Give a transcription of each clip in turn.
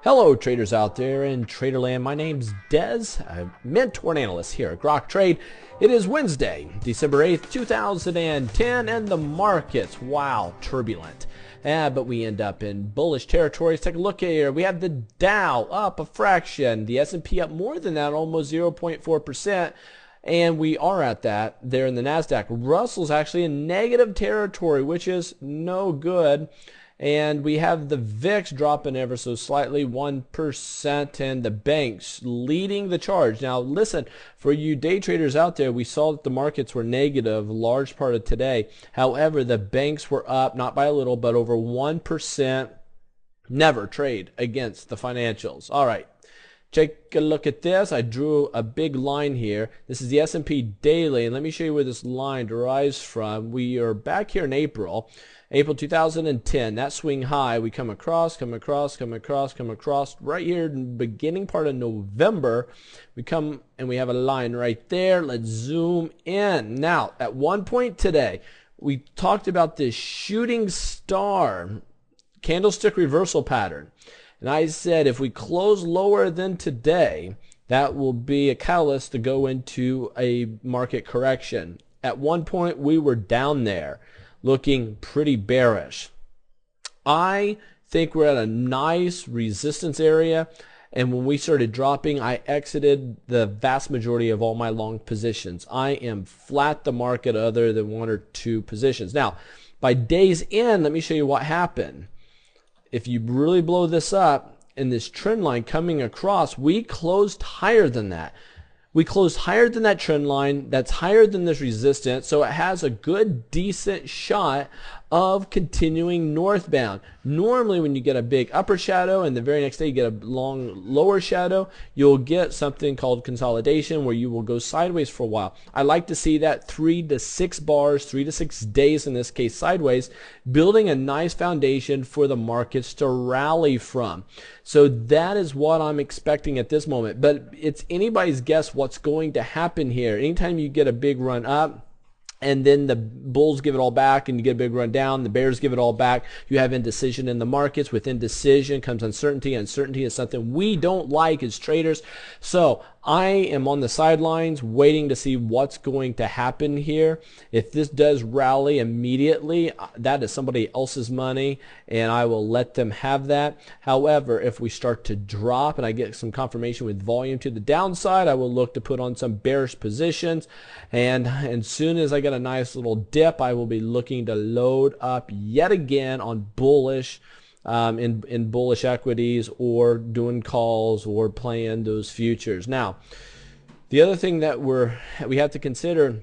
Hello traders out there in Traderland. My name's Dez, a mentor and analyst here at Grok Trade. It is Wednesday, December 8th, 2010, and the markets, wow, turbulent. But we end up in bullish territory. Let's take a look here. We have the Dow up a fraction, the S&P up more than that, almost 0.4%. And we are at that there in the NASDAQ. Russell's actually in negative territory, which is no good. And we have the VIX dropping ever so slightly, 1%, and the banks leading the charge. Now, listen, for you day traders out there, we saw that the markets were negative a large part of today. However, the banks were up, not by a little, but over 1%. Never trade against the financials. All right. Take a look at this. I drew a big line here. This is the S&P daily, and let me show you where this line derives from. We are back here in April 2010. That swing high, we come across right here in the beginning part of November. We come and we have a line right there. Let's zoom in. Now, at one point today, we talked about this shooting star candlestick reversal pattern. And I said if we close lower than today, that will be a catalyst to go into a market correction. At one point, we were down there looking pretty bearish. I think we're at a nice resistance area. And when we started dropping, I exited the vast majority of all my long positions. I am flat the market other than one or two positions. Now, by day's end, let me show you what happened. If you really blow this up in this trend line coming across, we closed higher than that. We closed higher than that trend line. That's higher than this resistance. So it has a good, decent shot of continuing northbound. Normally when you get a big upper shadow and the very next day you get a long lower shadow, you'll get something called consolidation where you will go sideways for a while. I like to see that 3 to 6 bars, 3 to 6 days in this case sideways, building a nice foundation for the markets to rally from. So that is what I'm expecting at this moment. But it's anybody's guess what's going to happen here. Anytime you get a big run up, and then the bulls give it all back and you get a big run down, the bears give it all back, you have indecision in the markets. With indecision comes uncertainty. Uncertainty is something we don't like as traders. So I am on the sidelines waiting to see what's going to happen here. If this does rally immediately, that is somebody else's money and I will let them have that. However, if we start to drop and I get some confirmation with volume to the downside, I will look to put on some bearish positions. And as soon as I get a nice little dip, I will be looking to load up yet again on bullish in bullish equities or doing calls or playing those futures. Now, the other thing that we have to consider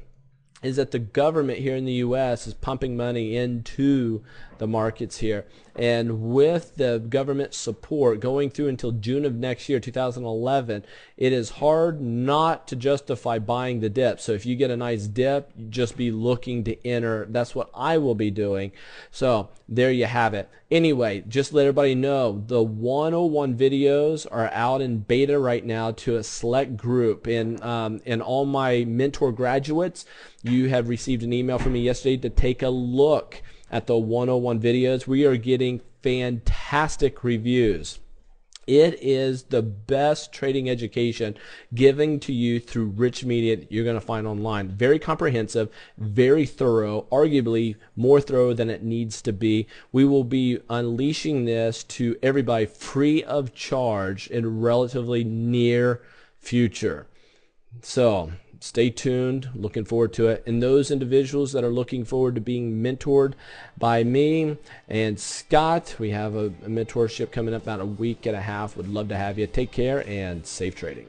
is that the government here in the U.S. is pumping money into the markets here. And with the government support going through until June of next year, 2011, it is hard not to justify buying the dip. So if you get a nice dip, you just be looking to enter. That's what I will be doing. So there you have it. Anyway, just let everybody know the 101 videos are out in beta right now to a select group. And all my mentor graduates, you have received an email from me yesterday to take a look at the 101 videos. We are getting fantastic reviews. It is the best trading education given to you through rich media that you're going to find online. Very comprehensive, very thorough, arguably more thorough than it needs to be. We will be unleashing this to everybody free of charge in relatively near future. So stay tuned, looking forward to it. And those individuals that are looking forward to being mentored by me and Scott, we have a mentorship coming up about a week and a half. Would love to have you. Take care and safe trading.